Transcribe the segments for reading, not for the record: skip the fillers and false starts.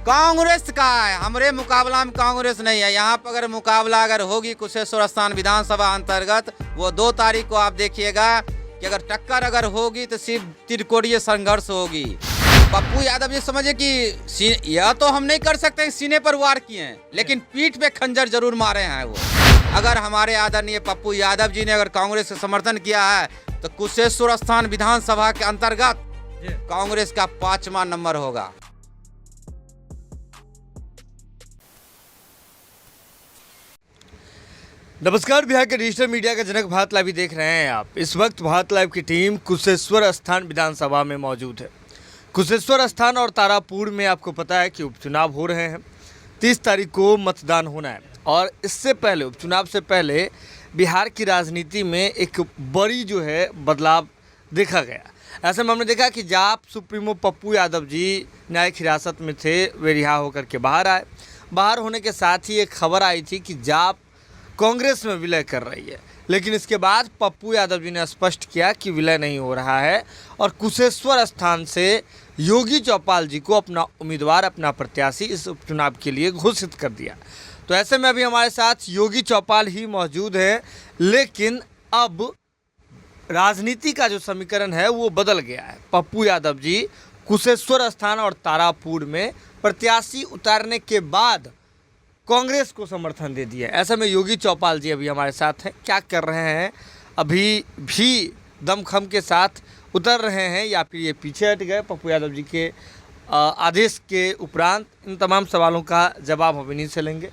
कांग्रेस का है, हमारे मुकाबला में कांग्रेस नहीं है। यहाँ पर अगर मुकाबला होगी कुशेश्वर स्थान विधानसभा अंतर्गत, वो 2 तारीख को आप देखिएगा कि अगर टक्कर अगर होगी तो सिर्फ त्रिकोणीय संघर्ष होगी। पप्पू यादव ये समझे कि यह तो हम नहीं कर सकते सीने पर वार किए हैं, लेकिन पीठ पे खंजर जरूर मारे हैं वो। अगर हमारे आदरणीय पप्पू यादव जी ने अगर कांग्रेस का समर्थन किया है तो कुशेश्वर स्थान विधानसभा के अंतर्गत कांग्रेस का 5वां नंबर होगा। नमस्कार, बिहार के डिजिटल मीडिया का जनक भारत लाइव देख रहे हैं आप। इस वक्त भारत लाइव की टीम कुशेश्वर स्थान विधानसभा में मौजूद है। कुशेश्वर स्थान और तारापुर में आपको पता है कि उपचुनाव हो रहे हैं। 30 तारीख को मतदान होना है और इससे पहले, उपचुनाव से पहले बिहार की राजनीति में एक बड़ी जो है बदलाव देखा गया। ऐसे में हमने देखा कि जाप सुप्रीमो पप्पू यादव जी न्यायिक हिरासत में थे, वे रिहा होकर के बाहर आए। बाहर होने के साथ ही एक खबर आई थी कि जाप कांग्रेस में विलय कर रही है, लेकिन इसके बाद पप्पू यादव जी ने स्पष्ट किया कि विलय नहीं हो रहा है और कुशेश्वर स्थान से योगी चौपाल जी को अपना उम्मीदवार, अपना प्रत्याशी इस उपचुनाव के लिए घोषित कर दिया। तो ऐसे में अभी हमारे साथ योगी चौपाल ही मौजूद हैं, लेकिन अब राजनीति का जो समीकरण है वो बदल गया है। पप्पू यादव जी कुशेश्वर स्थान और तारापुर में प्रत्याशी उतारने के बाद कांग्रेस को समर्थन दे दिया। ऐसे में योगी चौपाल जी अभी हमारे साथ हैं। क्या कर रहे हैं? अभी भी दमखम के साथ उतर रहे हैं या फिर ये पीछे हट गए पप्पू यादव जी के आदेश के उपरांत? इन तमाम सवालों का जवाब हम इन्हीं से लेंगे।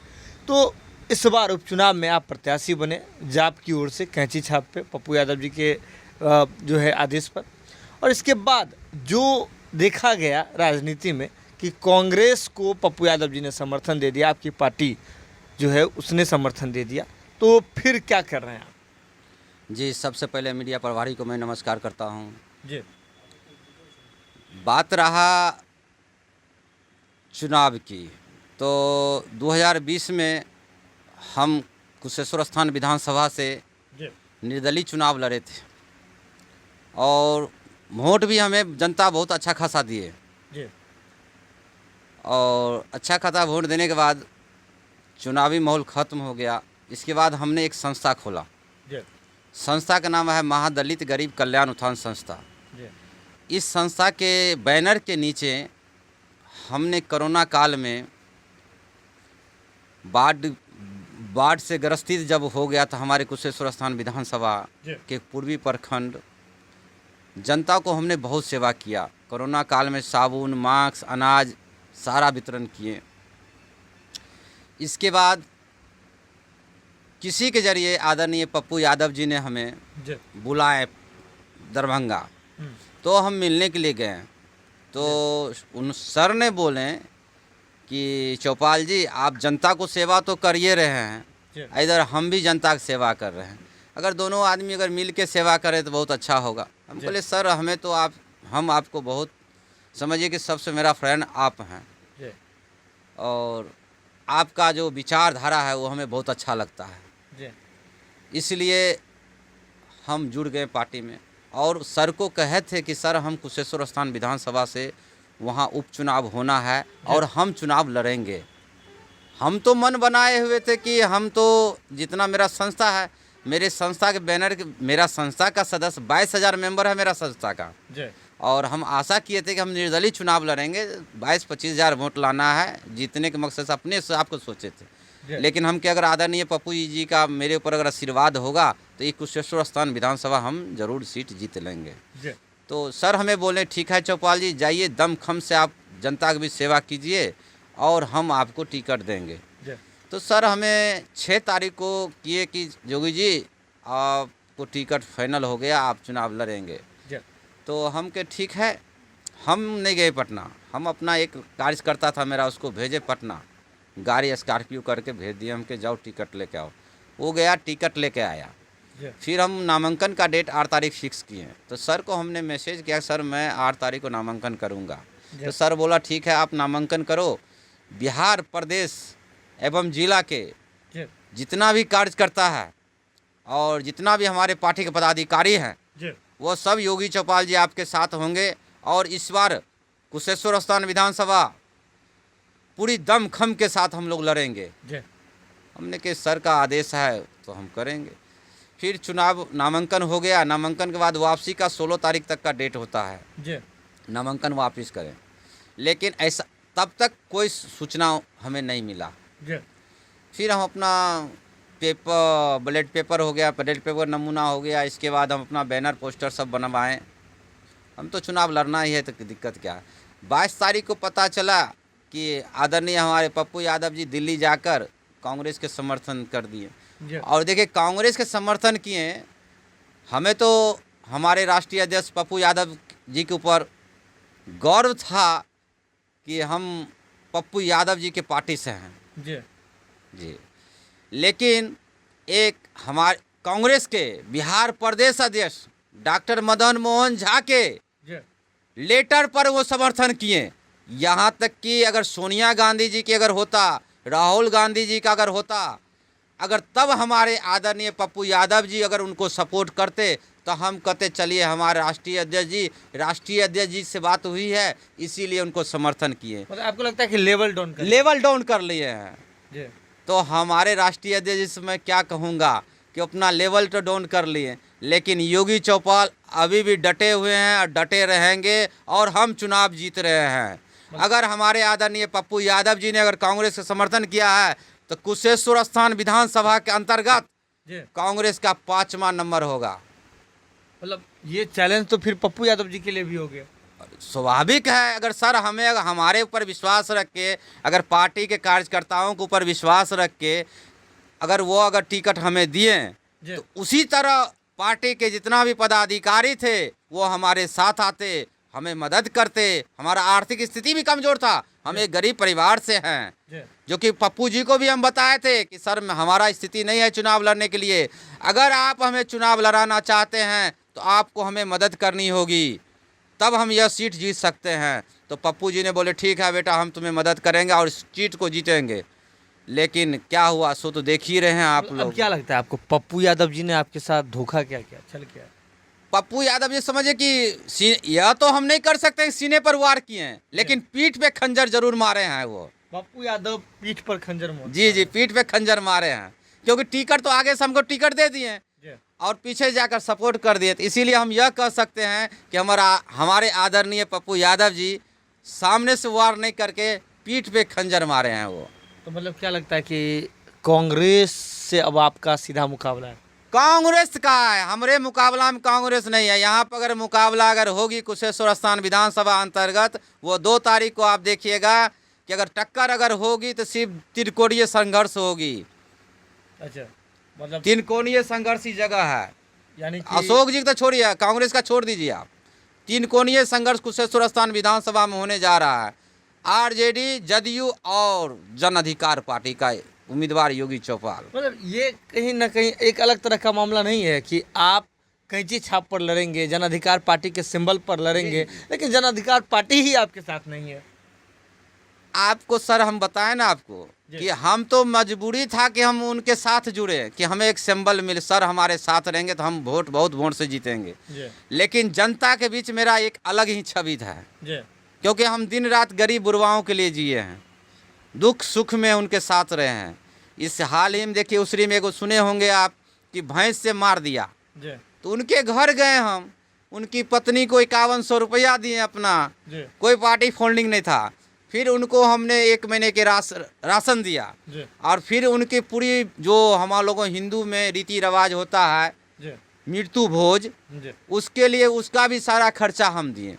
तो इस बार उपचुनाव में आप प्रत्याशी बने जाप की ओर से कैंची छाप पे पप्पू यादव जी के जो है आदेश पर, और इसके बाद जो देखा गया राजनीति में कि कांग्रेस को पप्पू यादव जी ने समर्थन दे दिया, आपकी पार्टी जो है उसने समर्थन दे दिया, तो फिर क्या कर रहे हैं आप? जी, सबसे पहले मीडिया प्रभारी को मैं नमस्कार करता हूँ जी। बात रहा चुनाव की, तो 2020 में हम कुशेश्वर स्थान विधानसभा से निर्दलीय चुनाव लड़े थे और वोट भी हमें जनता बहुत अच्छा खासा दिए और अच्छा खासा वोट देने के बाद चुनावी माहौल ख़त्म हो गया। इसके बाद हमने एक संस्था खोला। संस्था का नाम है महादलित गरीब कल्याण उत्थान संस्था। इस संस्था के बैनर के नीचे हमने कोरोना काल में बाढ़ से ग्रसित जब हो गया था हमारे कुशेश्वर स्थान विधानसभा के पूर्वी प्रखंड, जनता को हमने बहुत सेवा किया। कोरोना काल में साबुन, मास्क, अनाज सारा वितरण किए। इसके बाद किसी के जरिए आदरणीय पप्पू यादव जी ने हमें बुलाए दरभंगा, तो हम मिलने के लिए गए। तो उन सर ने बोले कि चौपाल जी आप जनता को सेवा तो कर ही रहे हैं, इधर हम भी जनता की सेवा कर रहे हैं, अगर दोनों आदमी अगर मिल के सेवा करें तो बहुत अच्छा होगा। हम बोले सर हमें तो हम आपको बहुत समझिए कि सबसे मेरा फ्रेंड आप हैं और आपका जो विचारधारा है वो हमें बहुत अच्छा लगता है, इसलिए हम जुड़ गए पार्टी में। और सर को कहे थे कि सर हम कुशेश्वर स्थान विधानसभा से वहाँ उपचुनाव होना है और हम चुनाव लड़ेंगे। हम तो मन बनाए हुए थे कि हम तो जितना मेरा संस्था है, मेरे संस्था के बैनर के, मेरा संस्था का सदस्य 22,000 मेंबर है मेरा संस्था का, और हम आशा किए थे कि हम निर्दलीय चुनाव लड़ेंगे, 22-25 हज़ार वोट लाना है, जीतने के मकसद से अपने से आपको सोचे थे। लेकिन हम कि अगर आदरणीय पप्पू जी का मेरे ऊपर अगर आशीर्वाद होगा तो ये कुशेश्वर स्थान विधानसभा हम जरूर सीट जीत लेंगे। तो सर हमें बोले ठीक है चौपाल जी, जाइए दमखम से आप जनता की भी सेवा कीजिए और हम आपको टिकट देंगे। तो सर हमें 6 तारीख को किए कि जोगी जी आपको टिकट फाइनल हो गया, आप चुनाव लड़ेंगे। तो हम के ठीक है, हम नहीं गए पटना, हम अपना एक कार्यकर्ता था मेरा उसको भेजे पटना, गाड़ी स्कॉर्पियो करके भेज दिए हम के जाओ टिकट लेके आओ। वो गया टिकट लेके आया। फिर हम नामांकन का डेट 8 तारीख फिक्स किए। तो सर को हमने मैसेज किया सर मैं 8 तारीख को नामांकन करूँगा। तो सर बोला ठीक है आप नामांकन करो, बिहार प्रदेश एवं जिला के जितना भी कार्यकर्ता है और जितना भी हमारे पार्टी के पदाधिकारी हैं वो सब योगी चौपाल जी आपके साथ होंगे और इस बार कुशेश्वर स्थान विधानसभा पूरी दमखम के साथ हम लोग लड़ेंगे। जी हमने कि सर का आदेश है तो हम करेंगे। फिर चुनाव नामांकन हो गया, नामांकन के बाद वापसी का 16 तारीख तक का डेट होता है, जी नामांकन वापस करें। लेकिन ऐसा तब तक कोई सूचना हमें नहीं मिला। जी फिर हम अपना पेपर, बैलेट पेपर हो गया, बैलेट पेपर नमूना हो गया, इसके बाद हम अपना बैनर पोस्टर सब बनवाएं। हम तो चुनाव लड़ना ही है, तो दिक्कत क्या है। 22 तारीख को पता चला कि आदरणीय हमारे पप्पू यादव जी दिल्ली जाकर कांग्रेस के समर्थन कर दिए। और देखिए कांग्रेस के समर्थन किए, हमें तो हमारे राष्ट्रीय अध्यक्ष पप्पू यादव जी के ऊपर गौरव था कि हम पप्पू यादव जी के पार्टी से हैं। जी लेकिन एक हमारे कांग्रेस के बिहार प्रदेश अध्यक्ष डॉक्टर मदन मोहन झा के लेटर पर वो समर्थन किए। यहाँ तक कि अगर सोनिया गांधी जी की अगर होता, राहुल गांधी जी का अगर होता, अगर तब हमारे आदरणीय पप्पू यादव जी अगर उनको सपोर्ट करते तो हम कहते चलिए हमारे राष्ट्रीय अध्यक्ष जी से बात हुई है इसीलिए उनको समर्थन किए। मतलब आपको लगता है कि लेवल डाउन कर लिए हैं। तो हमारे राष्ट्रीय अध्यक्ष जी से मैं क्या कहूँगा कि अपना लेवल तो डाउन कर लिए, लेकिन योगी चौपाल अभी भी डटे हुए हैं और डटे रहेंगे और हम चुनाव जीत रहे हैं। अगर हमारे आदरणीय पप्पू यादव जी ने अगर कांग्रेस का समर्थन किया है तो कुशेश्वर स्थान विधानसभा के अंतर्गत कांग्रेस का 5वां नंबर होगा। मतलब ये चैलेंज तो फिर पप्पू यादव जी के लिए भी हो गया। स्वाभाविक है, अगर सर हमें हमारे ऊपर विश्वास रख के, अगर पार्टी के कार्यकर्ताओं के ऊपर विश्वास रख के अगर टिकट हमें दिए तो उसी तरह पार्टी के जितना भी पदाधिकारी थे वो हमारे साथ आते, हमें मदद करते। हमारा आर्थिक स्थिति भी कमज़ोर था, हम एक गरीब परिवार से हैं, जो कि पप्पू जी को भी हम बताए थे कि सर हमारा स्थिति नहीं है चुनाव लड़ने के लिए, अगर आप हमें चुनाव लड़ाना चाहते हैं तो आपको हमें मदद करनी होगी, तब हम यह सीट जीत सकते हैं। तो पप्पू जी ने बोले ठीक है बेटा, हम तुम्हें मदद करेंगे और इस सीट को जीतेंगे। लेकिन क्या हुआ सो तो देख ही रहे हैं आप लोग। क्या लगता है आपको, पप्पू यादव जी ने आपके साथ धोखा क्या किया, छल किया? पप्पू यादव जी समझिए कि यह तो हम नहीं कर सकते सीने पर वार किए हैं, लेकिन पीठ पे खंजर जरूर मारे हैं। वो पप्पू यादव पीठ पर खंजर मारे? जी पीठ पे खंजर मारे हैं, क्योंकि टिकट तो आगे से हमको टिकट दे दिए और पीछे जाकर सपोर्ट कर दिए। तो इसीलिए हम यह कह सकते हैं कि हमारे आदरणीय पप्पू यादव जी सामने से वार नहीं करके पीठ पे खंजर मारे हैं वो। तो मतलब क्या लगता है कि कांग्रेस से अब आपका सीधा मुकाबला है? कांग्रेस का है, हमारे मुकाबला में कांग्रेस नहीं है। यहाँ पर अगर मुकाबला अगर होगी कुशेश्वर स्थान विधानसभा अंतर्गत, वो 2 तारीख को आप देखिएगा कि अगर टक्कर अगर होगी तो सिर्फ त्रिकोणीय संघर्ष होगी। अच्छा, मतलब त्रिकोणीय संघर्ष ही जगह है, यानी अशोक जी तो छोड़िए, कांग्रेस का छोड़ दीजिए आप। त्रिकोणीय संघर्ष कुशेश्वर स्थान विधानसभा में होने जा रहा है। आरजेडी, जदयू और जन अधिकार पार्टी का उम्मीदवार योगी चौपाल। मतलब ये कहीं ना कहीं एक अलग तरह का मामला नहीं है कि आप कैंची छाप पर लड़ेंगे, जन अधिकार पार्टी के सिंबल पर लड़ेंगे, लेकिन जन अधिकार पार्टी ही आपके साथ नहीं है। आपको सर हम बताएं ना आपको कि हम तो मजबूरी था कि हम उनके साथ जुड़े, कि हमें एक सिंबल मिले, सर हमारे साथ रहेंगे तो हम बहुत वोट से जीतेंगे। लेकिन जनता के बीच मेरा एक अलग ही छवि था, क्योंकि हम दिन रात गरीब बुढ़वाओं के लिए जिए हैं, दुख सुख में उनके साथ रहे हैं। इस हाल ही में देखिए उसरी में एगो सुने होंगे आप कि भैंस से मार दिया, तो उनके घर गए हम, उनकी पत्नी को 5100 रुपया दिए अपना, कोई पार्टी फंडिंग नहीं था। फिर उनको हमने 1 महीने के राशन दिया, और फिर उनकी पूरी जो हमारे लोगों हिंदू में रीति रिवाज होता है मृत्यु भोज, उसके लिए उसका भी सारा खर्चा हम दिए।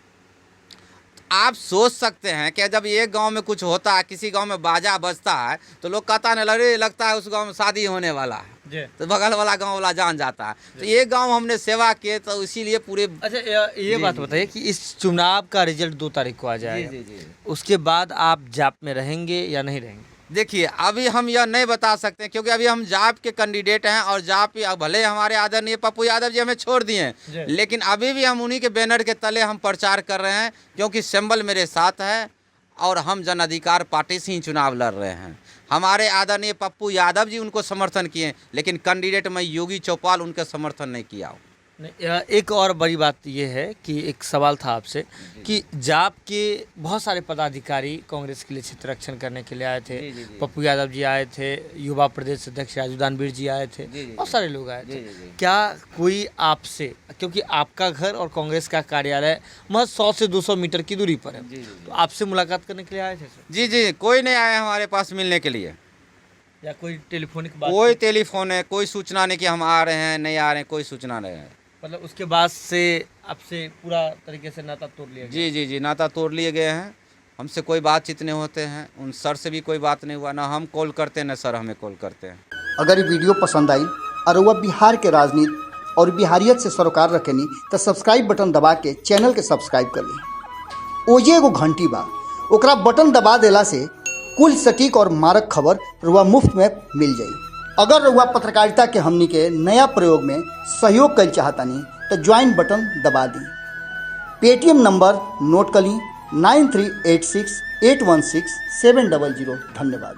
आप सोच सकते हैं कि जब एक गांव में कुछ होता है, किसी गांव में बाजा बजता है, तो लोग कहता है लड़े लगता है उस गांव में शादी होने वाला है, तो बगल वाला गांव वाला जान जाता है। तो ये गांव हमने सेवा किए, तो इसीलिए पूरे। अच्छा, ये बात बताइए कि इस चुनाव का रिजल्ट 2 तारीख को आ जाएगा, उसके बाद आप जाप में रहेंगे या नहीं रहेंगे? देखिए अभी हम यह नहीं बता सकते, क्योंकि अभी हम जाप के कैंडिडेट हैं, और जाप भले हमारे आदरणीय पप्पू यादव जी हमें छोड़ दिए हैं, लेकिन अभी भी हम उन्हीं के बैनर के तले हम प्रचार कर रहे हैं, क्योंकि सिंबल मेरे साथ है और हम जन अधिकार पार्टी से ही चुनाव लड़ रहे हैं। हमारे आदरणीय पप्पू यादव जी उनको समर्थन किए, लेकिन कैंडिडेट मैं योगी चौपाल उनका समर्थन नहीं किया। एक और बड़ी बात यह है कि एक सवाल था आपसे कि जाप के बहुत सारे पदाधिकारी कांग्रेस के लिए क्षेत्र रक्षण करने के लिए आए थे। पप्पू यादव जी आए थे, युवा प्रदेश अध्यक्ष राजू दानवीर जी आए थे, बहुत सारे लोग आए थे। क्या कोई आपसे, क्योंकि आपका घर और कांग्रेस का कार्यालय महज 100 से 200 मीटर की दूरी पर है, तो आपसे मुलाकात करने के लिए आए थे सर? जी, कोई नहीं आया हमारे पास मिलने के लिए, या कोई टेलीफोनिक बात? कोई टेलीफोन है, कोई सूचना नहीं कि हम आ रहे हैं नहीं आ रहे हैं, कोई सूचना नहीं है। मतलब उसके बाद से आपसे पूरा तरीके से नाता तोड़ लिया गया? जी, नाता तोड़ लिए गए हैं। हमसे कोई बातचीत नहीं होते हैं, उन सर से भी कोई बात नहीं हुआ, ना हम कॉल करते हैं ना सर हमें कॉल करते हैं। अगर ये वीडियो पसंद आई और वह बिहार के राजनीति और बिहारियत से सरोकार रखेनी तो सब्सक्राइब बटन दबा के चैनल के सब्सक्राइब कर ली। ओजे एगो घंटी बा, ओकरा बटन दबा देला से कुल सटीक और मारक खबर रुआ मुफ्त में मिल जाई। अगर रुआ पत्रकारिता के हमनी के नया प्रयोग में सहयोग कर चाहतानी तो ज्वाइन बटन दबा दी। पेटीएम नंबर नोट कर ली 9386816700। धन्यवाद।